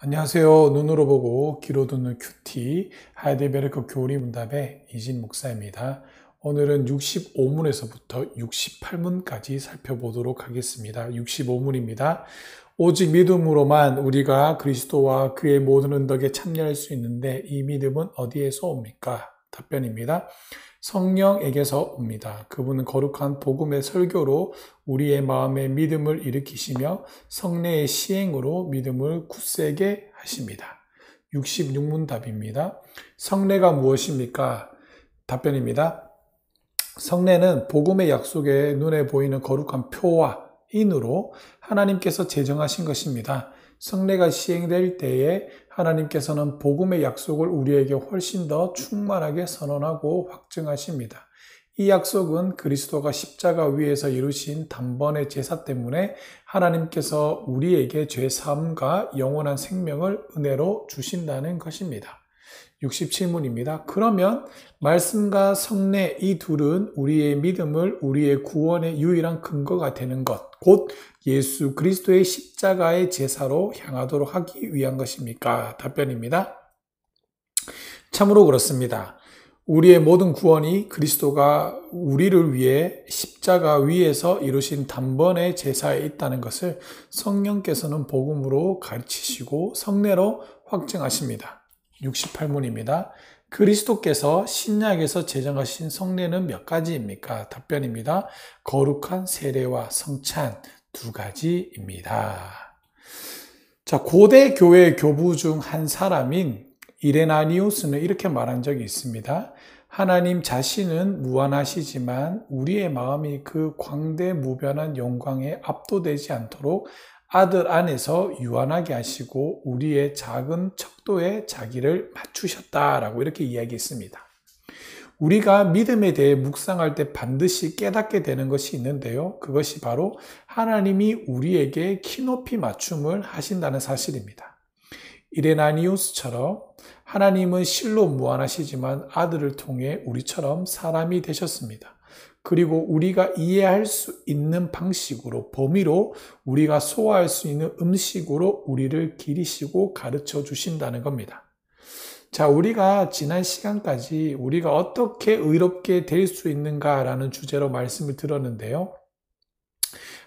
안녕하세요. 눈으로 보고 귀로 듣는 큐티 하이델베르크 교리 문답의 이진 목사입니다. 오늘은 65문에서부터 68문까지 살펴보도록 하겠습니다. 65문입니다. 오직 믿음으로만 우리가 그리스도와 그의 모든 은덕에 참여할 수 있는데 이 믿음은 어디에서 옵니까? 답변입니다. 성령에게서 옵니다. 그분은 거룩한 복음의 설교로 우리의 마음에 믿음을 일으키시며 성례의 시행으로 믿음을 굳세게 하십니다. 66문 답입니다. 성례가 무엇입니까? 답변입니다. 성례는 복음의 약속에 눈에 보이는 거룩한 표와 인으로 하나님께서 제정하신 것입니다. 성례가 시행될 때에 하나님께서는 복음의 약속을 우리에게 훨씬 더 충만하게 선언하고 확증하십니다. 이 약속은 그리스도가 십자가 위에서 이루신 단번의 제사 때문에 하나님께서 우리에게 죄 사함과 영원한 생명을 은혜로 주신다는 것입니다. 67문입니다. 그러면 말씀과 성례 이 둘은 우리의 믿음을 우리의 구원의 유일한 근거가 되는 것, 곧 예수 그리스도의 십자가의 제사로 향하도록 하기 위한 것입니까? 답변입니다. 참으로 그렇습니다. 우리의 모든 구원이 그리스도가 우리를 위해 십자가 위에서 이루신 단번의 제사에 있다는 것을 성령께서는 복음으로 가르치시고 성례로 확증하십니다. 68문입니다. 그리스도께서 신약에서 제정하신 성례는 몇 가지입니까? 답변입니다. 거룩한 세례와 성찬 두 가지입니다. 자, 고대 교회 교부 중 한 사람인 이레나니우스는 이렇게 말한 적이 있습니다. 하나님 자신은 무한하시지만 우리의 마음이 그 광대무변한 영광에 압도되지 않도록 아들 안에서 유한하게 하시고 우리의 작은 척도에 자기를 맞추셨다라고 이렇게 이야기했습니다. 우리가 믿음에 대해 묵상할 때 반드시 깨닫게 되는 것이 있는데요. 그것이 바로 하나님이 우리에게 키높이 맞춤을 하신다는 사실입니다. 이레나니우스처럼 하나님은 실로 무한하시지만 아들을 통해 우리처럼 사람이 되셨습니다. 그리고 우리가 이해할 수 있는 방식으로, 범위로 우리가 소화할 수 있는 음식으로 우리를 기리시고 가르쳐 주신다는 겁니다. 자, 우리가 지난 시간까지 우리가 어떻게 의롭게 될 수 있는가라는 주제로 말씀을 들었는데요.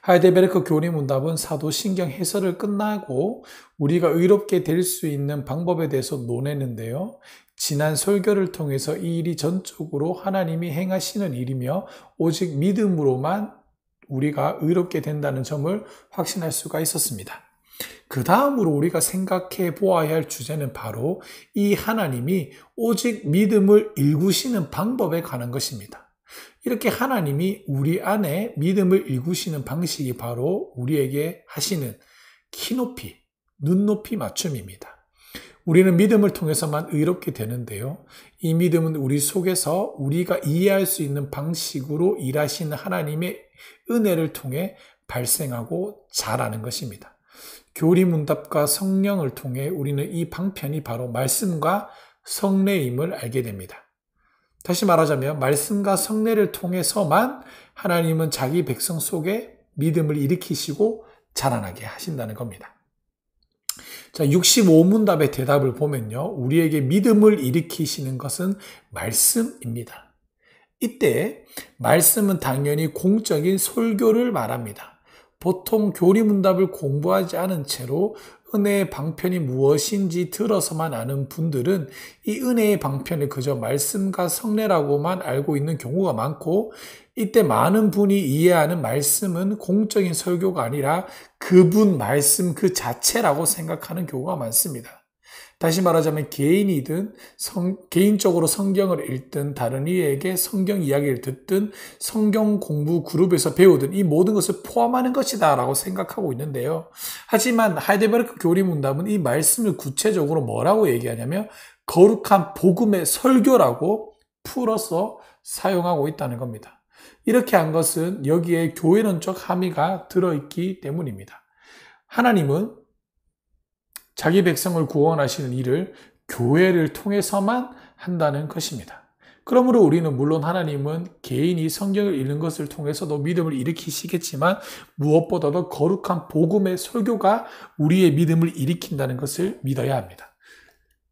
하이델베르크 교리문답은 사도신경 해설을 끝나고 우리가 의롭게 될 수 있는 방법에 대해서 논했는데요. 지난 설교를 통해서 이 일이 전적으로 하나님이 행하시는 일이며 오직 믿음으로만 우리가 의롭게 된다는 점을 확신할 수가 있었습니다. 그 다음으로 우리가 생각해 보아야 할 주제는 바로 이 하나님이 오직 믿음을 일구시는 방법에 관한 것입니다. 이렇게 하나님이 우리 안에 믿음을 일구시는 방식이 바로 우리에게 하시는 키높이, 눈높이 맞춤입니다. 우리는 믿음을 통해서만 의롭게 되는데요. 이 믿음은 우리 속에서 우리가 이해할 수 있는 방식으로 일하시는 하나님의 은혜를 통해 발생하고 자라는 것입니다. 교리문답과 성령을 통해 우리는 이 방편이 바로 말씀과 성례임을 알게 됩니다. 다시 말하자면 말씀과 성례를 통해서만 하나님은 자기 백성 속에 믿음을 일으키시고 자라나게 하신다는 겁니다. 자, 65문답의 대답을 보면요. 우리에게 믿음을 일으키시는 것은 말씀입니다. 이때 말씀은 당연히 공적인 설교를 말합니다. 보통 교리문답을 공부하지 않은 채로 은혜의 방편이 무엇인지 들어서만 아는 분들은 이 은혜의 방편을 그저 말씀과 성례라고만 알고 있는 경우가 많고 이때 많은 분이 이해하는 말씀은 공적인 설교가 아니라 그분 말씀 그 자체라고 생각하는 경우가 많습니다. 다시 말하자면 개인이든 개인적으로 성경을 읽든 다른 이에게 성경 이야기를 듣든 성경 공부 그룹에서 배우든 이 모든 것을 포함하는 것이다 라고 생각하고 있는데요. 하지만 하이델베르크 교리문답은 이 말씀을 구체적으로 뭐라고 얘기하냐면 거룩한 복음의 설교라고 풀어서 사용하고 있다는 겁니다. 이렇게 한 것은 여기에 교회론적 함의가 들어있기 때문입니다. 하나님은 자기 백성을 구원하시는 일을 교회를 통해서만 한다는 것입니다. 그러므로 우리는 물론 하나님은 개인이 성경을 읽는 것을 통해서도 믿음을 일으키시겠지만 무엇보다도 거룩한 복음의 설교가 우리의 믿음을 일으킨다는 것을 믿어야 합니다.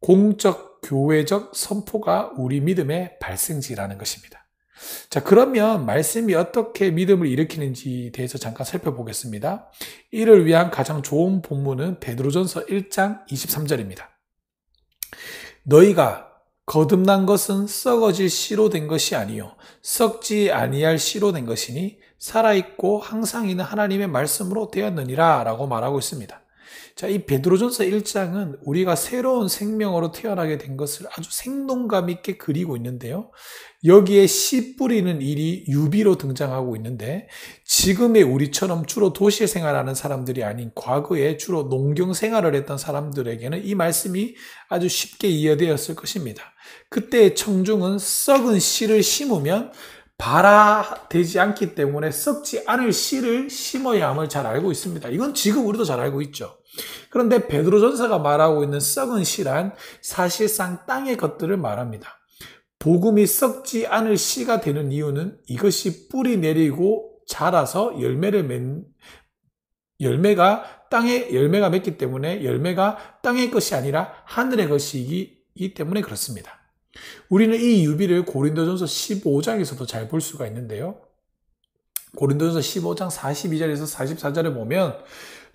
공적, 교회적 선포가 우리 믿음의 발생지라는 것입니다. 자, 그러면 말씀이 어떻게 믿음을 일으키는지에 대해서 잠깐 살펴보겠습니다. 이를 위한 가장 좋은 본문은 베드로전서 1장 23절입니다. 너희가 거듭난 것은 썩어질 씨로 된 것이 아니요 썩지 아니할 씨로 된 것이니 살아있고 항상 있는 하나님의 말씀으로 되었느니라 라고 말하고 있습니다. 자, 이 베드로전서 1장은 우리가 새로운 생명으로 태어나게 된 것을 아주 생동감 있게 그리고 있는데요. 여기에 씨 뿌리는 일이 유비로 등장하고 있는데 지금의 우리처럼 주로 도시에 생활하는 사람들이 아닌 과거에 주로 농경 생활을 했던 사람들에게는 이 말씀이 아주 쉽게 이해되었을 것입니다. 그때의 청중은 썩은 씨를 심으면 발화되지 않기 때문에 썩지 않을 씨를 심어야 함을 잘 알고 있습니다. 이건 지금 우리도 잘 알고 있죠. 그런데 베드로전서가 말하고 있는 썩은 씨란 사실상 땅의 것들을 말합니다. 복음이 썩지 않을 씨가 되는 이유는 이것이 뿌리 내리고 자라서 열매가 맺기 때문에 열매가 땅의 것이 아니라 하늘의 것이기 때문에 그렇습니다. 우리는 이 유비를 고린도전서 15장에서도 잘 볼 수가 있는데요. 고린도전서 15장 42절에서 44절에 보면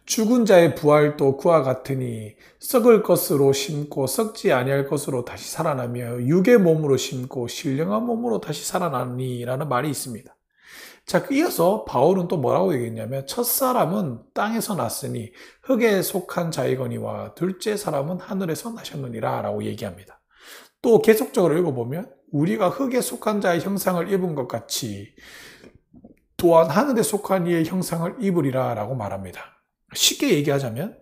죽은 자의 부활도 그와 같으니 썩을 것으로 심고 썩지 아니할 것으로 다시 살아나며 육의 몸으로 심고 신령한 몸으로 다시 살아나니라는 말이 있습니다. 자, 이어서 바울은 또 뭐라고 얘기했냐면 첫사람은 땅에서 났으니 흙에 속한 자이거니와 둘째 사람은 하늘에서 나셨느니라 라고 얘기합니다. 또 계속적으로 읽어보면 우리가 흙에 속한 자의 형상을 입은 것 같이 또한 하늘에 속한 이의 형상을 입으리라 라고 말합니다. 쉽게 얘기하자면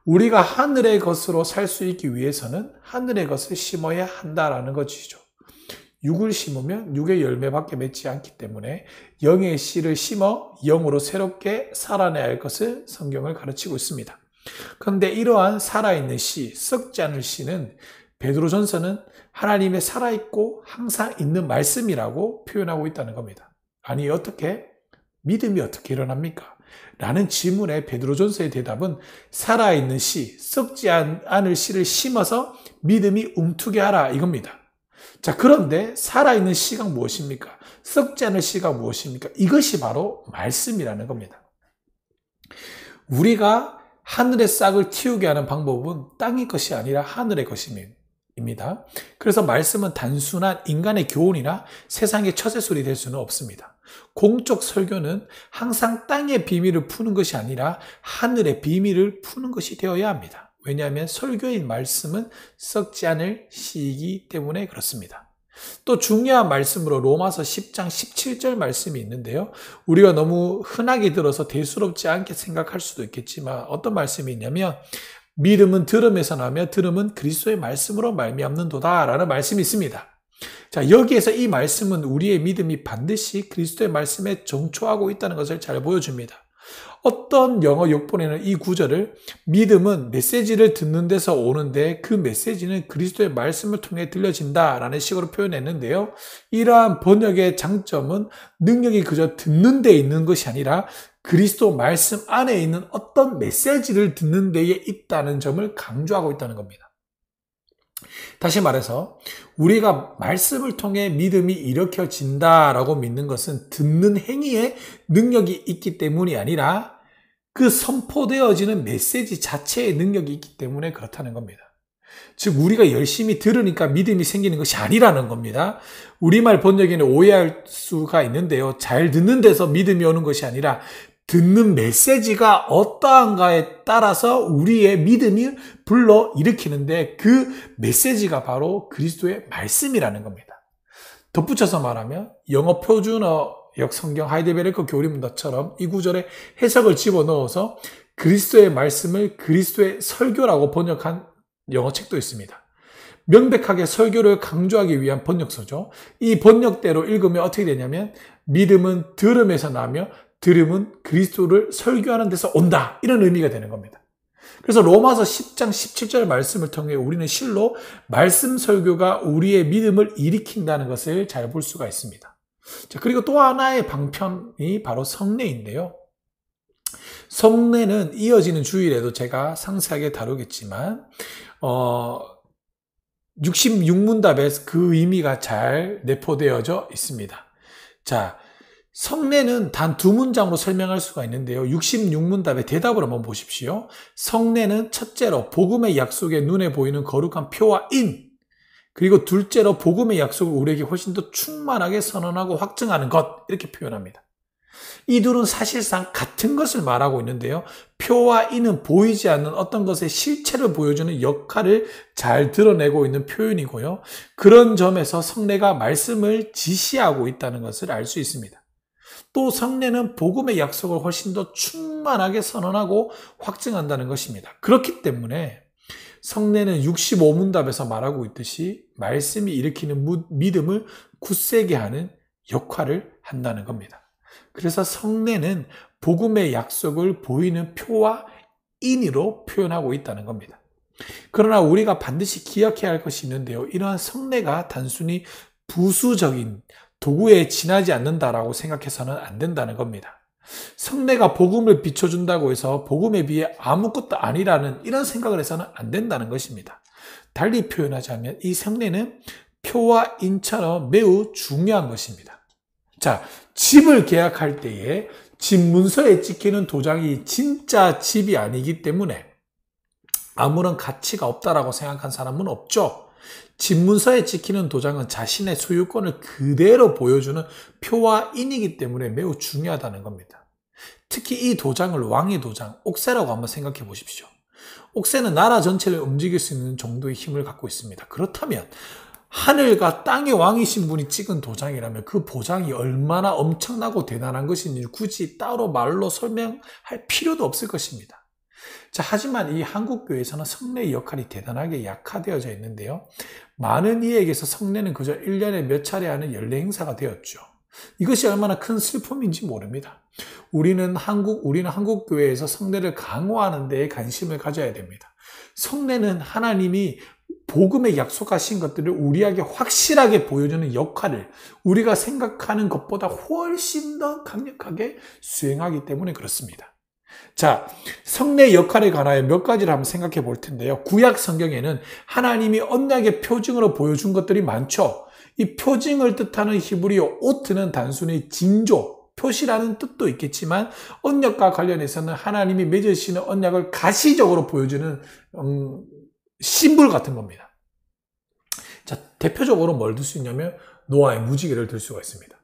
우리가 하늘의 것으로 살 수 있기 위해서는 하늘의 것을 심어야 한다라는 것이죠. 육을 심으면 육의 열매밖에 맺지 않기 때문에 영의 씨를 심어 영으로 새롭게 살아내야 할 것을 성경을 가르치고 있습니다. 그런데 이러한 살아있는 씨, 썩지 않을 씨는 베드로전서는 하나님의 살아있고 항상 있는 말씀이라고 표현하고 있다는 겁니다. 아니 어떻게? 믿음이 어떻게 일어납니까? 라는 질문에 베드로전서의 대답은 살아있는 씨, 썩지 않을 씨를 심어서 믿음이 움트게 하라 이겁니다. 자, 그런데 살아있는 씨가 무엇입니까? 썩지 않을 씨가 무엇입니까? 이것이 바로 말씀이라는 겁니다. 우리가 하늘의 싹을 틔우게 하는 방법은 땅의 것이 아니라 하늘의 것입니다. 그래서 말씀은 단순한 인간의 교훈이나 세상의 처세술이 될 수는 없습니다. 공적 설교는 항상 땅의 비밀을 푸는 것이 아니라 하늘의 비밀을 푸는 것이 되어야 합니다. 왜냐하면 설교인 말씀은 썩지 않을 씨이기 때문에 그렇습니다. 또 중요한 말씀으로 로마서 10장 17절 말씀이 있는데요. 우리가 너무 흔하게 들어서 대수롭지 않게 생각할 수도 있겠지만 어떤 말씀이 있냐면 믿음은 들음에서 나며 들음은 그리스도의 말씀으로 말미암는도다 라는 말씀이 있습니다. 자, 여기에서 이 말씀은 우리의 믿음이 반드시 그리스도의 말씀에 정초하고 있다는 것을 잘 보여줍니다. 어떤 영어 역본에는 이 구절을 믿음은 메시지를 듣는 데서 오는데 그 메시지는 그리스도의 말씀을 통해 들려진다라는 식으로 표현했는데요. 이러한 번역의 장점은 능력이 그저 듣는 데 있는 것이 아니라 그리스도 말씀 안에 있는 어떤 메시지를 듣는 데에 있다는 점을 강조하고 있다는 겁니다. 다시 말해서 우리가 말씀을 통해 믿음이 일으켜진다라고 믿는 것은 듣는 행위에 능력이 있기 때문이 아니라 그 선포되어지는 메시지 자체의 능력이 있기 때문에 그렇다는 겁니다. 즉 우리가 열심히 들으니까 믿음이 생기는 것이 아니라는 겁니다. 우리말 번역에는 오해할 수가 있는데요. 잘 듣는 데서 믿음이 오는 것이 아니라 듣는 메시지가 어떠한가에 따라서 우리의 믿음이 불러일으키는데 그 메시지가 바로 그리스도의 말씀이라는 겁니다. 덧붙여서 말하면 영어 표준어역 성경 하이델베르크 교리문답처럼 이 구절에 해석을 집어넣어서 그리스도의 말씀을 그리스도의 설교라고 번역한 영어책도 있습니다. 명백하게 설교를 강조하기 위한 번역서죠. 이 번역대로 읽으면 어떻게 되냐면 믿음은 들음에서 나며 들음은 그리스도를 설교하는 데서 온다. 이런 의미가 되는 겁니다. 그래서 로마서 10장 17절 말씀을 통해 우리는 실로 말씀 설교가 우리의 믿음을 일으킨다는 것을 잘 볼 수가 있습니다. 자, 그리고 또 하나의 방편이 바로 성례인데요. 성례는 이어지는 주일에도 제가 상세하게 다루겠지만 66문답에 그 의미가 잘 내포되어져 있습니다. 자, 성례는 단 두 문장으로 설명할 수가 있는데요. 66문답의 대답을 한번 보십시오. 성례는 첫째로 복음의 약속에 눈에 보이는 거룩한 표와 인, 그리고 둘째로 복음의 약속을 우리에게 훨씬 더 충만하게 선언하고 확증하는 것, 이렇게 표현합니다. 이 둘은 사실상 같은 것을 말하고 있는데요. 표와 인은 보이지 않는 어떤 것의 실체를 보여주는 역할을 잘 드러내고 있는 표현이고요. 그런 점에서 성례가 말씀을 지시하고 있다는 것을 알 수 있습니다. 또 성례는 복음의 약속을 훨씬 더 충만하게 선언하고 확증한다는 것입니다. 그렇기 때문에 성례는 65문답에서 말하고 있듯이 말씀이 일으키는 믿음을 굳세게 하는 역할을 한다는 겁니다. 그래서 성례는 복음의 약속을 보이는 표와 인으로 표현하고 있다는 겁니다. 그러나 우리가 반드시 기억해야 할 것이 있는데요. 이러한 성례가 단순히 부수적인 도구에 지나지 않는다라고 생각해서는 안 된다는 겁니다. 성례가 복음을 비춰준다고 해서 복음에 비해 아무것도 아니라는 이런 생각을 해서는 안 된다는 것입니다. 달리 표현하자면 이 성례는 표와 인처럼 매우 중요한 것입니다. 자, 집을 계약할 때에 집 문서에 찍히는 도장이 진짜 집이 아니기 때문에 아무런 가치가 없다라고 생각한 사람은 없죠. 집 문서에 찍히는 도장은 자신의 소유권을 그대로 보여주는 표와 인이기 때문에 매우 중요하다는 겁니다. 특히 이 도장을 왕의 도장, 옥새라고 한번 생각해 보십시오. 옥새는 나라 전체를 움직일 수 있는 정도의 힘을 갖고 있습니다. 그렇다면 하늘과 땅의 왕이신 분이 찍은 도장이라면 그 보장이 얼마나 엄청나고 대단한 것인지 굳이 따로 말로 설명할 필요도 없을 것입니다. 자, 하지만 이 한국교회에서는 성례의 역할이 대단하게 약화되어져 있는데요. 많은 이에게서 성례는 그저 1년에 몇 차례 하는 연례 행사가 되었죠. 이것이 얼마나 큰 슬픔인지 모릅니다. 우리는 한국교회에서 성례를 강화하는 데에 관심을 가져야 됩니다. 성례는 하나님이 복음에 약속하신 것들을 우리에게 확실하게 보여주는 역할을 우리가 생각하는 것보다 훨씬 더 강력하게 수행하기 때문에 그렇습니다. 자, 성례의 역할에 관하여 몇 가지를 한번 생각해 볼 텐데요. 구약 성경에는 하나님이 언약의 표징으로 보여준 것들이 많죠. 이 표징을 뜻하는 히브리어 오트는 단순히 징조, 표시라는 뜻도 있겠지만 언약과 관련해서는 하나님이 맺으시는 언약을 가시적으로 보여주는 심볼 같은 겁니다. 자, 대표적으로 뭘 들 수 있냐면 노아의 무지개를 들 수가 있습니다.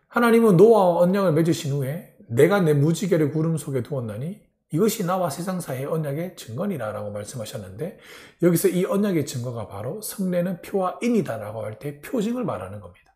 하나님은 노아와 언약을 맺으신 후에 내가 내 무지개를 구름 속에 두었나니 이것이 나와 세상 사이의 언약의 증거니라 라고 말씀하셨는데 여기서 이 언약의 증거가 바로 성례는 표와 인이다 라고 할 때 표징을 말하는 겁니다.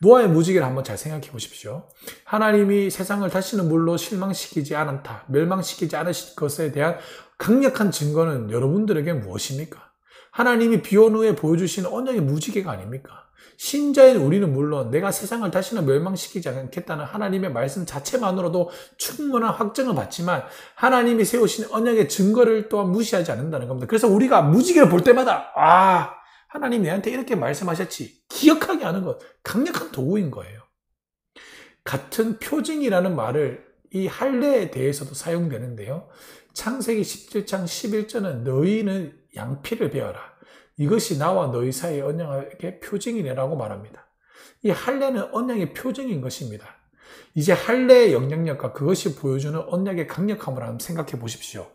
노아의 무지개를 한번 잘 생각해 보십시오. 하나님이 세상을 다시는 물로 실망시키지 않았다, 멸망시키지 않으실 것에 대한 강력한 증거는 여러분들에게 무엇입니까? 하나님이 비온 후에 보여주신 언약의 무지개가 아닙니까? 신자인 우리는 물론 내가 세상을 다시는 멸망시키지 않겠다는 하나님의 말씀 자체만으로도 충분한 확증을 받지만 하나님이 세우신 언약의 증거를 또한 무시하지 않는다는 겁니다. 그래서 우리가 무지개를 볼 때마다 하나님 내한테 이렇게 말씀하셨지 기억하게 하는 것, 강력한 도구인 거예요. 같은 표징이라는 말을 이 할례에 대해서도 사용되는데요. 창세기 17장 11절은 너희는 양피를 베어라. 이것이 나와 너희 사이의 언약의 표징이라고 말합니다. 이 할례는 언약의 표징인 것입니다. 이제 할례의 영향력과 그것이 보여주는 언약의 강력함을 한번 생각해 보십시오.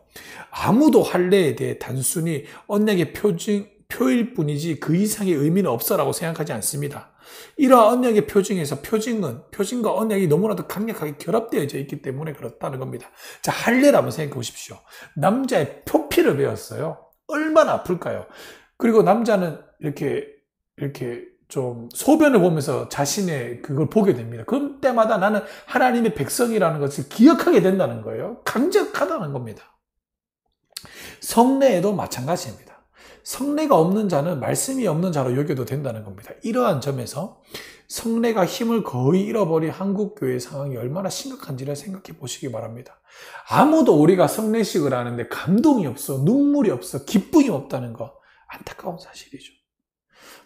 아무도 할례에 대해 단순히 언약의 표일 뿐이지 그 이상의 의미는 없어라고 생각하지 않습니다. 이러한 언약의 표징과 언약이 너무나도 강력하게 결합되어져 있기 때문에 그렇다는 겁니다. 자, 할례를 한번 생각해 보십시오. 남자의 표피를 베었어요. 얼마나 아플까요? 그리고 남자는 이렇게 좀 소변을 보면서 자신의 그걸 보게 됩니다. 그럴 때마다 나는 하나님의 백성이라는 것을 기억하게 된다는 거예요. 강력하다는 겁니다. 성례에도 마찬가지입니다. 성례가 없는 자는 말씀이 없는 자로 여겨도 된다는 겁니다. 이러한 점에서 성례가 힘을 거의 잃어버린 한국교회 상황이 얼마나 심각한지를 생각해 보시기 바랍니다. 아무도 우리가 성례식을 하는데 감동이 없어, 눈물이 없어, 기쁨이 없다는 거 안타까운 사실이죠.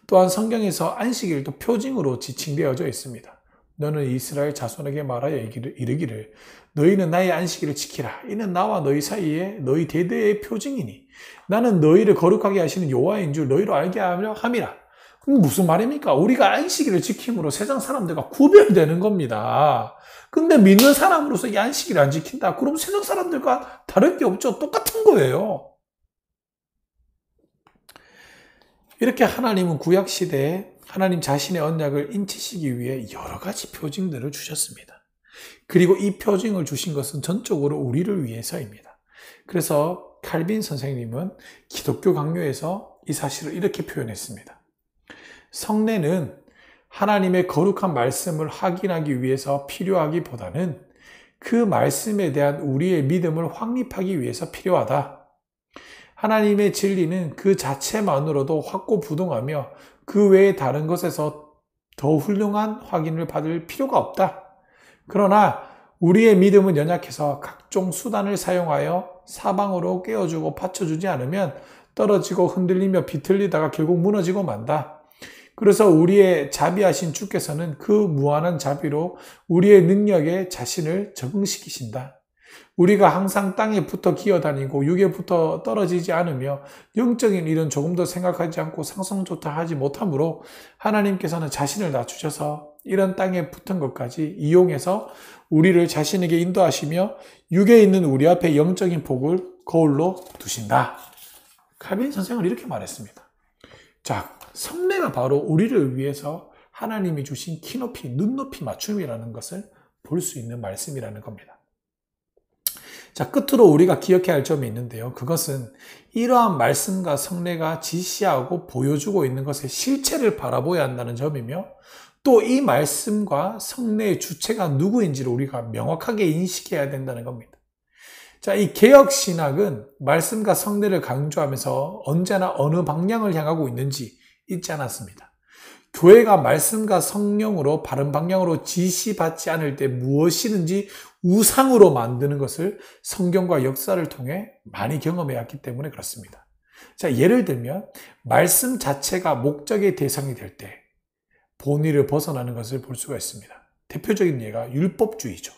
또한 성경에서 안식일도 표징으로 지칭되어져 있습니다. 너는 이스라엘 자손에게 말하여 이르기를 너희는 나의 안식일을 지키라. 이는 나와 너희 사이에 너희 대대의 표징이니 나는 너희를 거룩하게 하시는 여호와인 줄 너희로 알게 하려 함이라. 그럼 무슨 말입니까? 우리가 안식일을 지킴으로 세상 사람들과 구별되는 겁니다. 근데 믿는 사람으로서 이 안식일을 안 지킨다. 그럼 세상 사람들과 다를 게 없죠. 똑같은 거예요. 이렇게 하나님은 구약시대에 하나님 자신의 언약을 인치시기 위해 여러 가지 표징들을 주셨습니다. 그리고 이 표징을 주신 것은 전적으로 우리를 위해서입니다. 그래서 칼빈 선생님은 기독교 강요에서 이 사실을 이렇게 표현했습니다. 성례는 하나님의 거룩한 말씀을 확인하기 위해서 필요하기보다는 그 말씀에 대한 우리의 믿음을 확립하기 위해서 필요하다. 하나님의 진리는 그 자체만으로도 확고부동하며 그 외에 다른 것에서 더 훌륭한 확인을 받을 필요가 없다. 그러나 우리의 믿음은 연약해서 각종 수단을 사용하여 사방으로 깨워주고 받쳐주지 않으면 떨어지고 흔들리며 비틀리다가 결국 무너지고 만다. 그래서 우리의 자비하신 주께서는 그 무한한 자비로 우리의 능력에 자신을 적응시키신다. 우리가 항상 땅에 붙어 기어다니고 육에 붙어 떨어지지 않으며 영적인 일은 조금도 생각하지 않고 상상조차 하지 못하므로 하나님께서는 자신을 낮추셔서 이런 땅에 붙은 것까지 이용해서 우리를 자신에게 인도하시며 육에 있는 우리 앞에 영적인 복을 거울로 두신다. 칼빈 선생은 이렇게 말했습니다. 자, 성례가 바로 우리를 위해서 하나님이 주신 키높이, 눈높이 맞춤이라는 것을 볼 수 있는 말씀이라는 겁니다. 자, 끝으로 우리가 기억해야 할 점이 있는데요. 그것은 이러한 말씀과 성례가 지시하고 보여주고 있는 것의 실체를 바라보아야 한다는 점이며 또 이 말씀과 성례의 주체가 누구인지를 우리가 명확하게 인식해야 된다는 겁니다. 자, 이 개혁신학은 말씀과 성례를 강조하면서 언제나 어느 방향을 향하고 있는지 잊지 않았습니다. 교회가 말씀과 성령으로 바른 방향으로 지시받지 않을 때 무엇이든지 우상으로 만드는 것을 성경과 역사를 통해 많이 경험해 왔기 때문에 그렇습니다. 자, 예를 들면 말씀 자체가 목적의 대상이 될 때 본의를 벗어나는 것을 볼 수가 있습니다. 대표적인 예가 율법주의죠.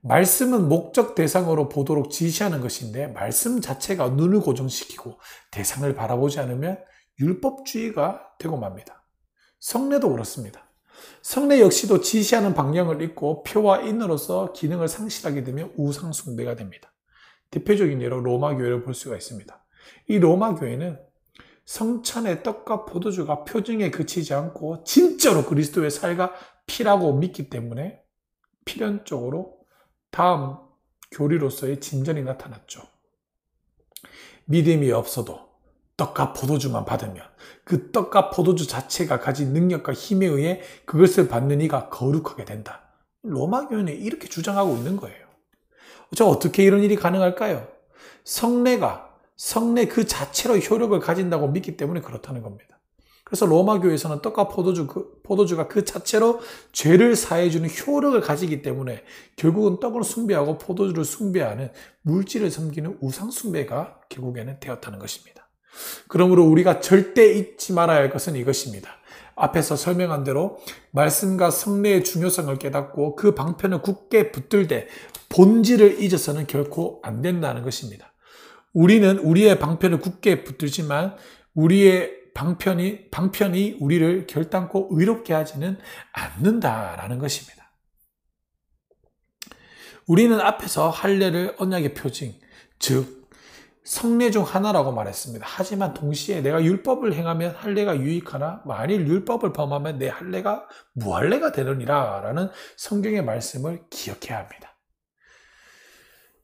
말씀은 목적 대상으로 보도록 지시하는 것인데 말씀 자체가 눈을 고정시키고 대상을 바라보지 않으면 율법주의가 되고 맙니다. 성례도 그렇습니다. 성례 역시도 지시하는 방향을 잃고 표와 인으로서 기능을 상실하게 되면 우상 숭배가 됩니다. 대표적인 예로 로마 교회를 볼 수가 있습니다. 이 로마 교회는 성찬의 떡과 포도주가 표징에 그치지 않고 진짜로 그리스도의 살과 피라고 믿기 때문에 필연적으로 다음 교리로서의 진전이 나타났죠. 믿음이 없어도 떡과 포도주만 받으면 그 떡과 포도주 자체가 가진 능력과 힘에 의해 그것을 받는 이가 거룩하게 된다. 로마 교회는 이렇게 주장하고 있는 거예요. 자, 어떻게 이런 일이 가능할까요? 성례 그 자체로 효력을 가진다고 믿기 때문에 그렇다는 겁니다. 그래서 로마 교회에서는 떡과 포도주가 그 자체로 죄를 사해주는 효력을 가지기 때문에 결국은 떡을 숭배하고 포도주를 숭배하는 물질을 섬기는 우상 숭배가 결국에는 되었다는 것입니다. 그러므로 우리가 절대 잊지 말아야 할 것은 이것입니다. 앞에서 설명한 대로 말씀과 성례의 중요성을 깨닫고 그 방편을 굳게 붙들되 본질을 잊어서는 결코 안 된다는 것입니다. 우리는 우리의 방편을 굳게 붙들지만 우리의 방편이 우리를 결단코 의롭게 하지는 않는다라는 것입니다. 우리는 앞에서 할례를 언약의 표징, 즉 성례 중 하나라고 말했습니다. 하지만 동시에 내가 율법을 행하면 할례가 유익하나 만일 율법을 범하면 내 할례가 무할례가 되느니라 라는 성경의 말씀을 기억해야 합니다.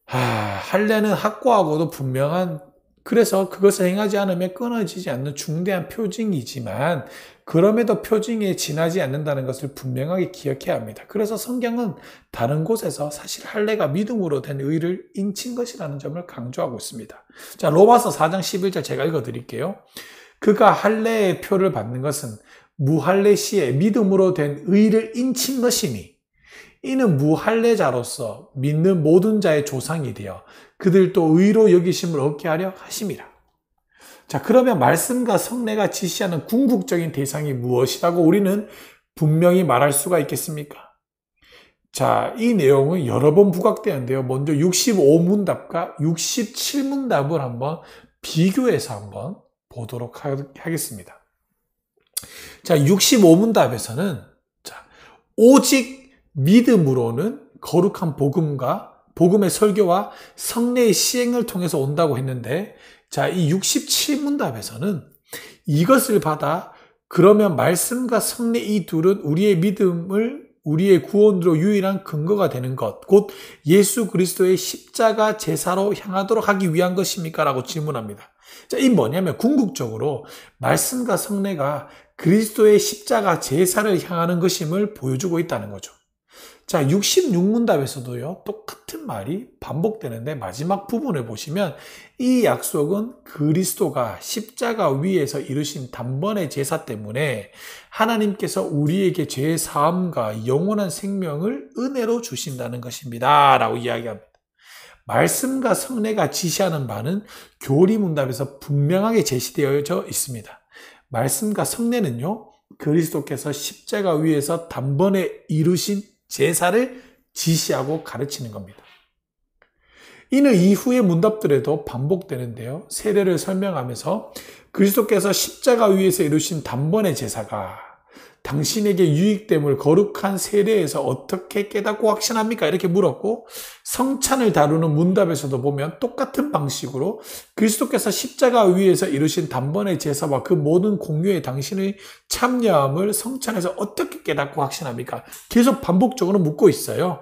할례는 확고하고도 분명한, 그래서 그것을 행하지 않으면 끊어지지 않는 중대한 표징이지만 그럼에도 표징에 지나지 않는다는 것을 분명하게 기억해야 합니다. 그래서 성경은 다른 곳에서 사실 할례가 믿음으로 된 의를 인친 것이라는 점을 강조하고 있습니다. 자, 로마서 4장 11절 제가 읽어드릴게요. 그가 할례의 표를 받는 것은 무할례 시에 믿음으로 된 의를 인친 것이니 이는 무할례자로서 믿는 모든 자의 조상이 되어 그들도 의로 여기심을 얻게 하려 하심이라. 자, 그러면 말씀과 성례가 지시하는 궁극적인 대상이 무엇이라고 우리는 분명히 말할 수가 있겠습니까? 자, 이 내용은 여러 번 부각되는데요. 먼저 65문답과 67문답을 한번 비교해서 한번 보도록 하겠습니다. 자, 65문답에서는 오직 믿음으로는 거룩한 복음의 설교와 성례의 시행을 통해서 온다고 했는데, 자, 이 67문답에서는 이것을 받아 그러면 말씀과 성례 이 둘은 우리의 믿음을 우리의 구원으로 유일한 근거가 되는 것, 곧 예수 그리스도의 십자가 제사로 향하도록 하기 위한 것입니까? 라고 질문합니다. 자, 이 뭐냐면 궁극적으로 말씀과 성례가 그리스도의 십자가 제사를 향하는 것임을 보여주고 있다는 거죠. 자, 66문답에서도요, 똑같은 말이 반복되는데 마지막 부분을 보시면 이 약속은 그리스도가 십자가 위에서 이루신 단번의 제사 때문에 하나님께서 우리에게 죄의 사함과 영원한 생명을 은혜로 주신다는 것입니다. 라고 이야기합니다. 말씀과 성례가 지시하는 바는 교리문답에서 분명하게 제시되어져 있습니다. 말씀과 성례는요, 그리스도께서 십자가 위에서 단번에 이루신 제사를 지시하고 가르치는 겁니다. 이는 이후의 문답들에도 반복되는데요. 세례를 설명하면서 그리스도께서 십자가 위에서 이루신 단번의 제사가 당신에게 유익됨을 거룩한 세례에서 어떻게 깨닫고 확신합니까? 이렇게 물었고, 성찬을 다루는 문답에서도 보면 똑같은 방식으로 그리스도께서 십자가 위에서 이루신 단번의 제사와 그 모든 공유에 당신의 참여함을 성찬에서 어떻게 깨닫고 확신합니까? 계속 반복적으로 묻고 있어요.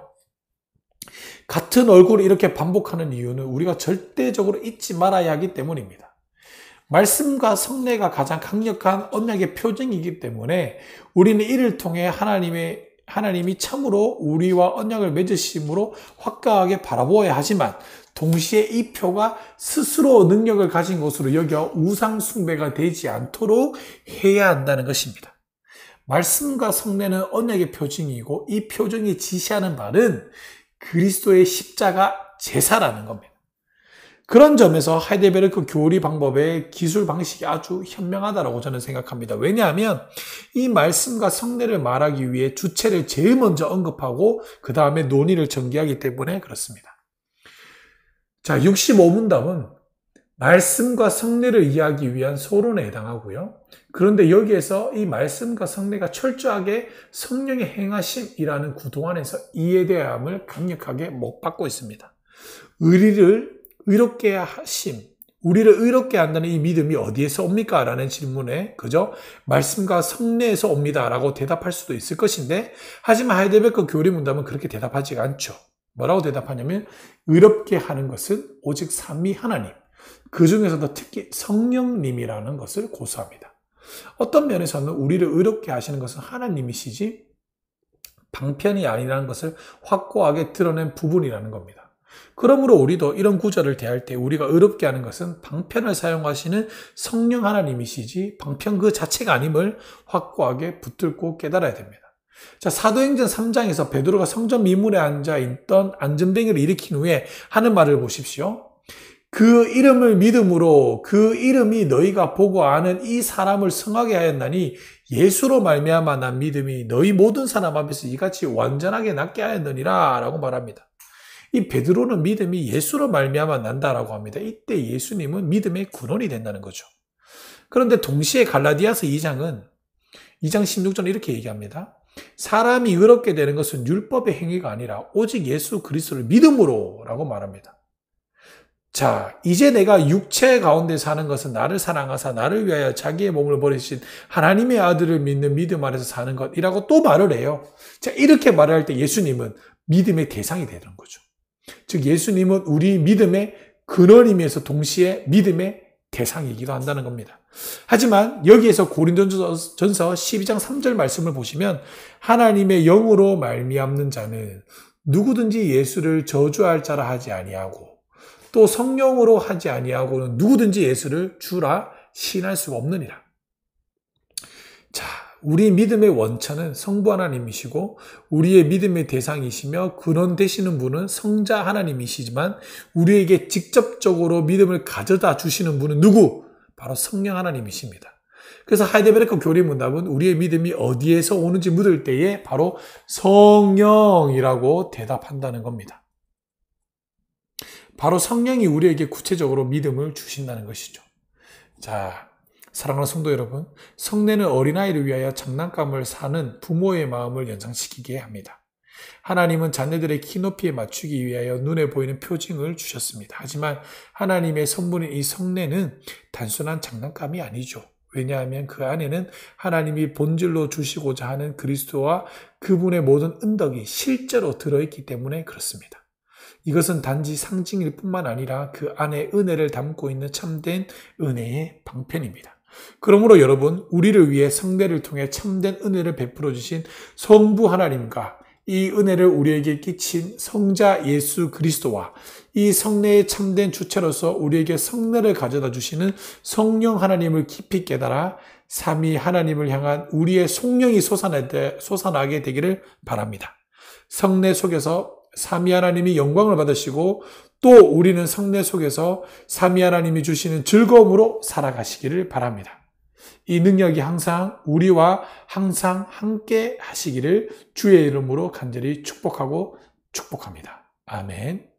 같은 얼굴을 이렇게 반복하는 이유는 우리가 절대적으로 잊지 말아야 하기 때문입니다. 말씀과 성례가 가장 강력한 언약의 표징이기 때문에 우리는 이를 통해 하나님이 참으로 우리와 언약을 맺으심으로 확고하게 바라보아야 하지만 동시에 이 표가 스스로 능력을 가진 것으로 여겨 우상 숭배가 되지 않도록 해야 한다는 것입니다. 말씀과 성례는 언약의 표징이고 이 표징이 지시하는 바는 그리스도의 십자가 제사라는 겁니다. 그런 점에서 하이델베르크 교리 방법의 기술 방식이 아주 현명하다고 저는 생각합니다. 왜냐하면 이 말씀과 성례를 말하기 위해 주체를 제일 먼저 언급하고 그 다음에 논의를 전개하기 때문에 그렇습니다. 자, 65문답은 말씀과 성례를 이해하기 위한 소론에 해당하고요. 그런데 여기에서 이 말씀과 성례가 철저하게 성령의 행하심이라는 구도 안에서 이해되어야 함을 강력하게 못 받고 있습니다. 우리를 의롭게 한다는 이 믿음이 어디에서 옵니까? 라는 질문에 그저 말씀과 성례에서 옵니다 라고 대답할 수도 있을 것인데, 하지만 하이델베르크 교리 문답은 그렇게 대답하지가 않죠. 뭐라고 대답하냐면 의롭게 하는 것은 오직 삼위 하나님, 그 중에서도 특히 성령님이라는 것을 고수합니다. 어떤 면에서는 우리를 의롭게 하시는 것은 하나님이시지 방편이 아니라는 것을 확고하게 드러낸 부분이라는 겁니다. 그러므로 우리도 이런 구절을 대할 때 우리가 의롭게 하는 것은 방편을 사용하시는 성령 하나님이시지 방편 그 자체가 아님을 확고하게 붙들고 깨달아야 됩니다. 자, 사도행전 3장에서 베드로가 성전 미문에 앉아 있던 안전뱅이를 일으킨 후에 하는 말을 보십시오. 그 이름을 믿음으로 그 이름이 너희가 보고 아는 이 사람을 성하게 하였나니 예수로 말미암아 난 믿음이 너희 모든 사람 앞에서 이같이 완전하게 낫게 하였느니라 라고 말합니다. 이 베드로는 믿음이 예수로 말미암아 난다라고 합니다. 이때 예수님은 믿음의 근원이 된다는 거죠. 그런데 동시에 갈라디아서 2장 16절 이렇게 얘기합니다. 사람이 의롭게 되는 것은 율법의 행위가 아니라 오직 예수 그리스도를 믿음으로 라고 말합니다. 자, 이제 내가 육체 가운데 사는 것은 나를 사랑하사 나를 위하여 자기의 몸을 버리신 하나님의 아들을 믿는 믿음 안에서 사는 것이라고 또 말을 해요. 자, 이렇게 말을 할 때 예수님은 믿음의 대상이 되는 거죠. 즉 예수님은 우리 믿음의 근원이면서 동시에 믿음의 대상이기도 한다는 겁니다. 하지만 여기에서 고린도전서 12장 3절 말씀을 보시면 하나님의 영으로 말미암는 자는 누구든지 예수를 저주할 자라 하지 아니하고 또 성령으로 하지 아니하고는 누구든지 예수를 주라 시인할 수가 없느니라. 자, 우리 믿음의 원천은 성부 하나님이시고 우리의 믿음의 대상이시며 근원 되시는 분은 성자 하나님이시지만 우리에게 직접적으로 믿음을 가져다 주시는 분은 누구? 바로 성령 하나님이십니다. 그래서 하이델베르크 교리 문답은 우리의 믿음이 어디에서 오는지 묻을 때에 바로 성령이라고 대답한다는 겁니다. 바로 성령이 우리에게 구체적으로 믿음을 주신다는 것이죠. 자, 사랑하는 성도 여러분, 성례는 어린아이를 위하여 장난감을 사는 부모의 마음을 연상시키게 합니다. 하나님은 자녀들의 키높이에 맞추기 위하여 눈에 보이는 표징을 주셨습니다. 하지만 하나님의 선물인 이 성례는 단순한 장난감이 아니죠. 왜냐하면 그 안에는 하나님이 본질로 주시고자 하는 그리스도와 그분의 모든 은덕이 실제로 들어있기 때문에 그렇습니다. 이것은 단지 상징일 뿐만 아니라 그 안에 은혜를 담고 있는 참된 은혜의 방편입니다. 그러므로 여러분, 우리를 위해 성례를 통해 참된 은혜를 베풀어 주신 성부 하나님과 이 은혜를 우리에게 끼친 성자 예수 그리스도와 이 성례의 참된 주체로서 우리에게 성례를 가져다 주시는 성령 하나님을 깊이 깨달아 삼위 하나님을 향한 우리의 속령이 솟아나게 되기를 바랍니다. 성례 속에서 삼위 하나님이 영광을 받으시고 또 우리는 성례 속에서 삼위 하나님이 주시는 즐거움으로 살아가시기를 바랍니다. 이 능력이 항상 우리와 항상 함께 하시기를 주의 이름으로 간절히 축복합니다. 아멘.